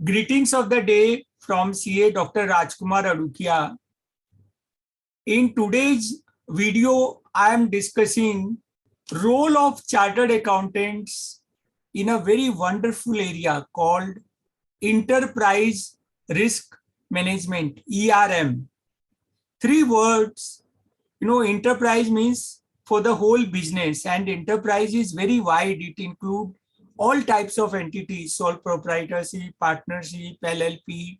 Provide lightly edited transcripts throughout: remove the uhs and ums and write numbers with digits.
Greetings of the day from CA Dr. Rajkumar Adukia. In today's video, I am discussing role of chartered accountants in a very wonderful area called enterprise risk management, ERM. Three words, enterprise means for the whole business, and enterprise is very wide. It includes all types of entities, sole proprietorship, partnership, LLP.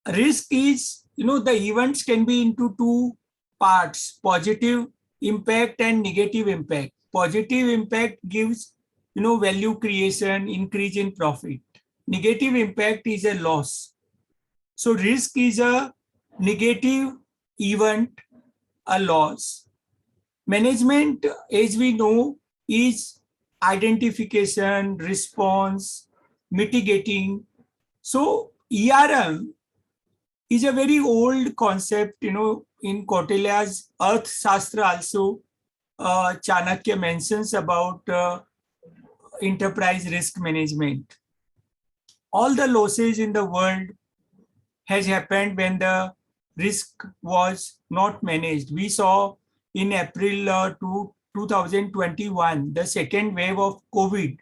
Risk is, the events can be into two parts, positive impact and negative impact. Positive impact gives, value creation, increase in profit. Negative impact is a loss. So risk is a negative event, a loss. Management, as we know, is identification, response, mitigating. So ERM is a very old concept, in Kautilya's Earth Shastra also, Chanakya mentions about enterprise risk management. All the losses in the world has happened when the risk was not managed. We saw in April 2021, the second wave of COVID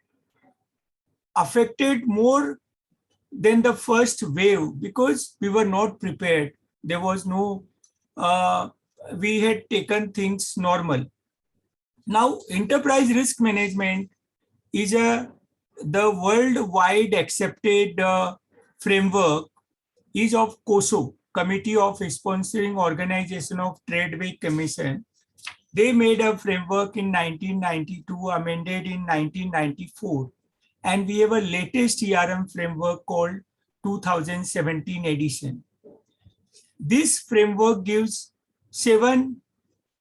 affected more than the first wave because we were not prepared. There was no, we had taken things normal. Now, enterprise risk management is the worldwide accepted framework is of COSO, Committee of Sponsoring Organization of Trade Commission. They made a framework in 1992, amended in 1994. And we have a latest ERM framework called 2017 edition. This framework gives 7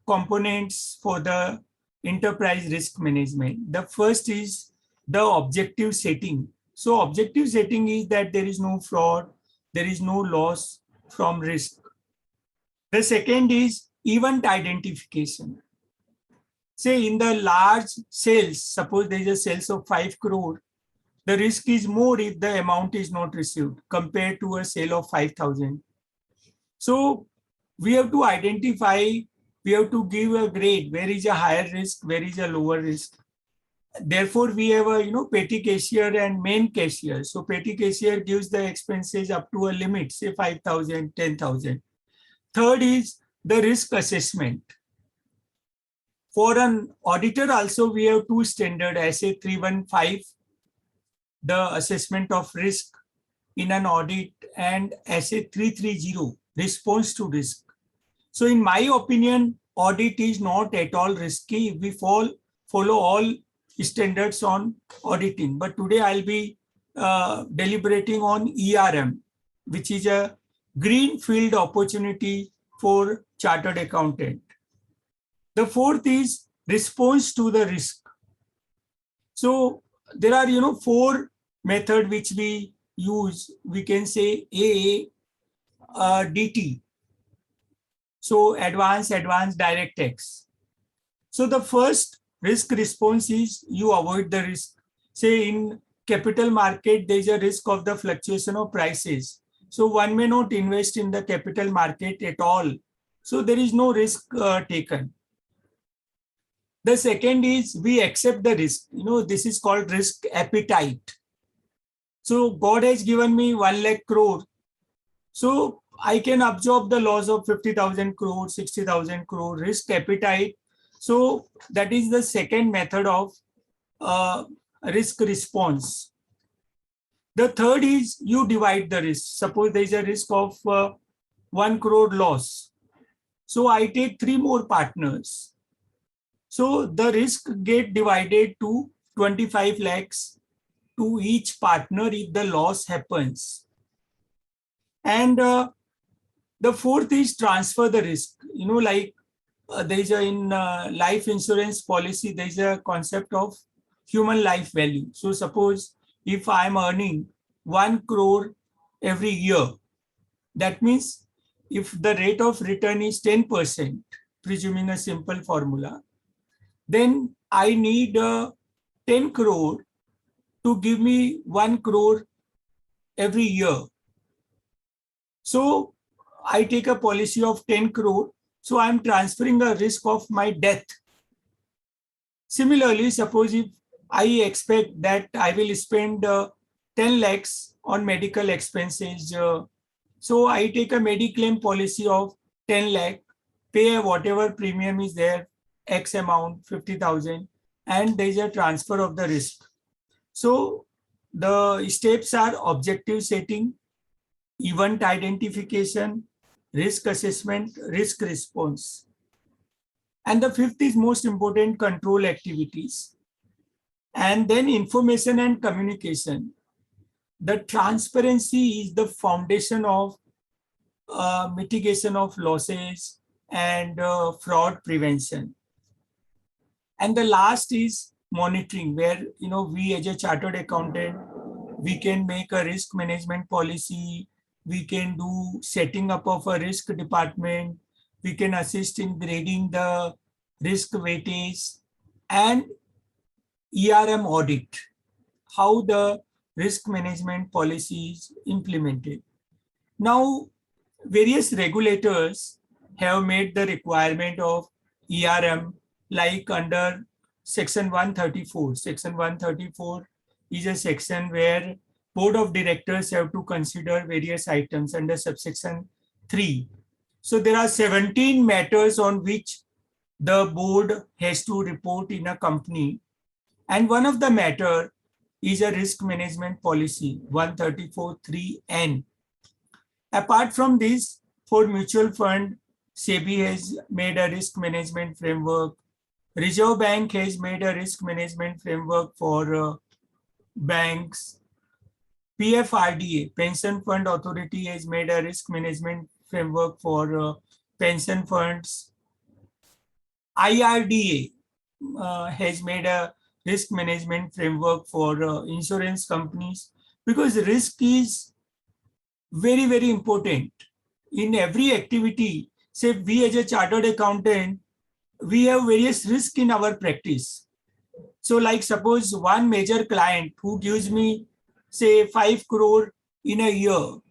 components for the enterprise risk management. The first is the objective setting. So objective setting is that there is no fraud, there is no loss from risk. The second is event identification. Say in the large sales, suppose there is a sales of 5 crore, the risk is more if the amount is not received compared to a sale of 5,000. So we have to identify, we have to give a grade, where is a higher risk, where is a lower risk. Therefore, we have a petty cashier and main cashier. So petty cashier gives the expenses up to a limit, say 5,000, 10,000. Third is the risk assessment. For an auditor also, we have 2 standards, SA 315, the assessment of risk in an audit, and SA 330, response to risk. So in my opinion, audit is not at all risky if we follow all standards on auditing. But today I'll be deliberating on ERM, which is a greenfield opportunity for chartered accountant. The fourth is response to the risk. So there are 4 methods which we use. We can say DT. So advanced direct tax. So the first risk response is you avoid the risk. Say in capital market, there is a risk of the fluctuation of prices. So one may not invest in the capital market at all. So there is no risk taken. The second is we accept the risk. This is called risk appetite. So God has given me 1 lakh crore. So I can absorb the loss of 50,000 crore, 60,000 crore, risk appetite. So that is the second method of risk response. The third is you divide the risk. Suppose there is a risk of 1 crore loss. So I take 3 more partners. So the risk get divided to 25 lakhs to each partner if the loss happens. And the fourth is transfer the risk. There is in life insurance policy, there is a concept of human life value. So suppose if I am earning 1 crore every year, that means if the rate of return is 10%, presuming a simple formula, then I need 10 crore to give me 1 crore every year. So I take a policy of 10 crore. So I'm transferring a risk of my death. Similarly, suppose if I expect that I will spend 10 lakhs on medical expenses. So I take a Mediclaim policy of 10 lakh, pay whatever premium is there, X amount, 50,000, and there is a transfer of the risk. So the steps are objective setting, event identification, risk assessment, risk response. And the fifth is most important, control activities. And then information and communication. The transparency is the foundation of mitigation of losses and fraud prevention. And the last is monitoring, where we as a chartered accountant, we can make a risk management policy, we can do setting up of a risk department, we can assist in grading the risk weightage, and ERM audit, how the risk management policy is implemented. Now, various regulators have made the requirement of ERM, like under Section 134. Section 134 is a section where Board of Directors have to consider various items under subsection 3. So there are 17 matters on which the board has to report in a company. And one of the matter is a risk management policy, 134(3)(n). Apart from this, for mutual fund, SEBI has made a risk management framework. Reserve Bank has made a risk management framework for banks. PFRDA, Pension Fund Authority, has made a risk management framework for pension funds. IRDA has made a risk management framework for insurance companies, because risk is very, very important in every activity. Say we as a chartered accountant, we have various risks in our practice. So like suppose one major client who gives me say 5 crore in a year,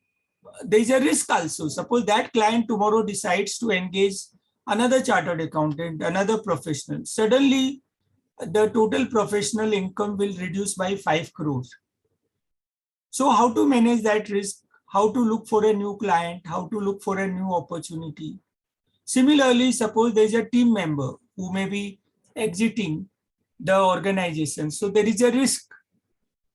there is a risk also. Suppose that client tomorrow decides to engage another chartered accountant, another professional. Suddenly the total professional income will reduce by 5 crores. So how to manage that risk? How to look for a new client? How to look for a new opportunity? Similarly, suppose there is a team member who may be exiting the organization. So there is a risk.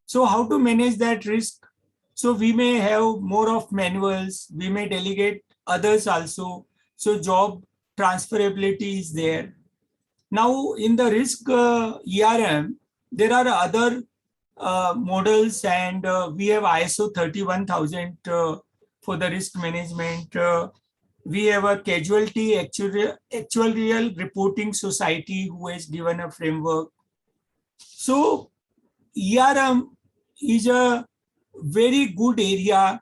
So how to manage that risk? So we may have more of manuals. We may delegate others also. So job transferability is there. Now in the risk ERM, there are other models, and we have ISO 31000 for the risk management. We have a Casualty Actuarial Reporting Society who has given a framework. So ERM is a very good area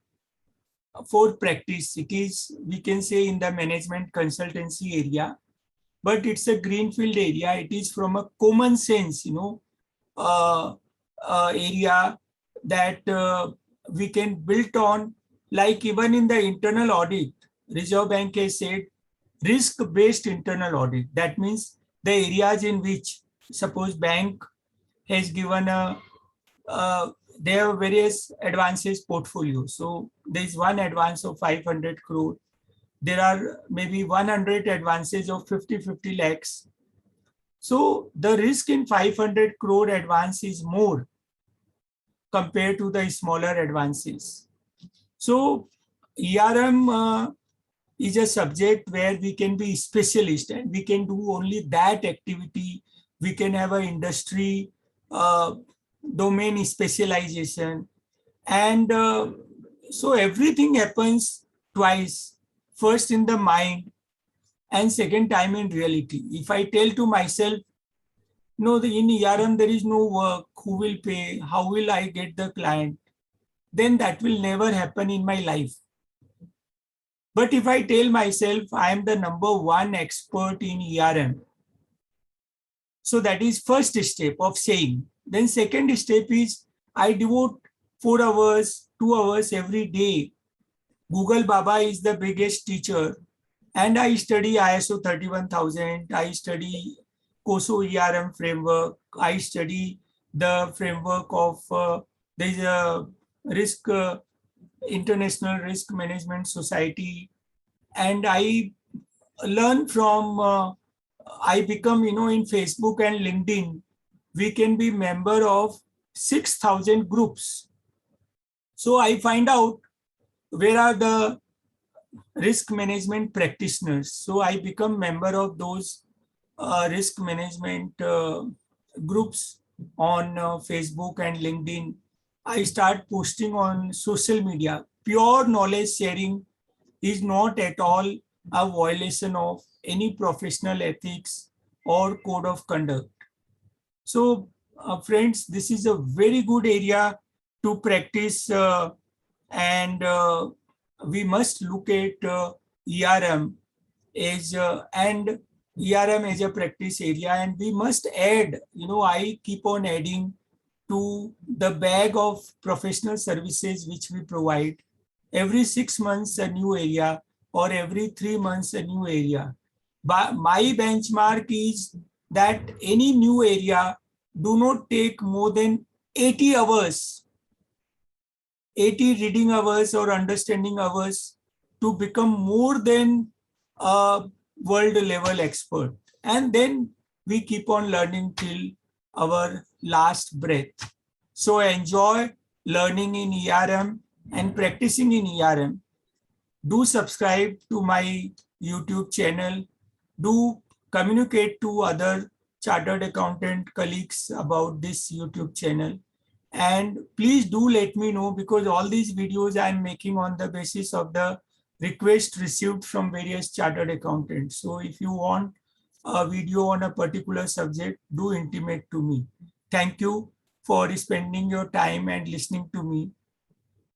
for practice. It is, we can say, in the management consultancy area, but it's a greenfield area. It is from a common sense, area that we can build on. Like even in the internal audit, Reserve Bank has said risk-based internal audit. That means the areas in which, suppose bank has given they have various advances portfolio. So there is one advance of 500 crore. There are maybe 100 advances of 50 lakhs. So the risk in 500 crore advance is more compared to the smaller advances. So ERM is a subject where we can be specialist and we can do only that activity. We can have an industry domain specialization, and so everything happens twice. First in the mind and second time in reality. If I tell to myself, no, in ERM there is no work, who will pay, how will I get the client, then that will never happen in my life. But if I tell myself I am the #1 expert in ERM, so that is first step of saying. Then second step is I devote 4 hours, 2 hours every day. Google Baba is the biggest teacher. And I study ISO 31000. I study COSO ERM framework. I study the framework of there's a risk International Risk Management Society, and I learn from. I become, in Facebook and LinkedIn, we can be member of 6,000 groups. So I find out where are the risk management practitioners. So I become member of those risk management groups on Facebook and LinkedIn. I start posting on social media. Pure knowledge sharing is not at all a violation of any professional ethics or code of conduct. So, friends, this is a very good area to practice, and we must look at ERM as and ERM as a practice area, and we must add. I keep on adding to the bag of professional services which we provide. Every 6 months a new area, or every 3 months a new area. But my benchmark is that any new area do not take more than 80 hours, 80 reading hours or understanding hours to become more than a world level expert. And then we keep on learning till our last breath. So enjoy learning in ERM and practicing in ERM. Do subscribe to my YouTube channel. Do communicate to other chartered accountant colleagues about this YouTube channel. And please do let me know, because all these videos I'm making on the basis of the request received from various chartered accountants. So if you want a video on a particular subject, do intimate to me. Thank you for spending your time and listening to me.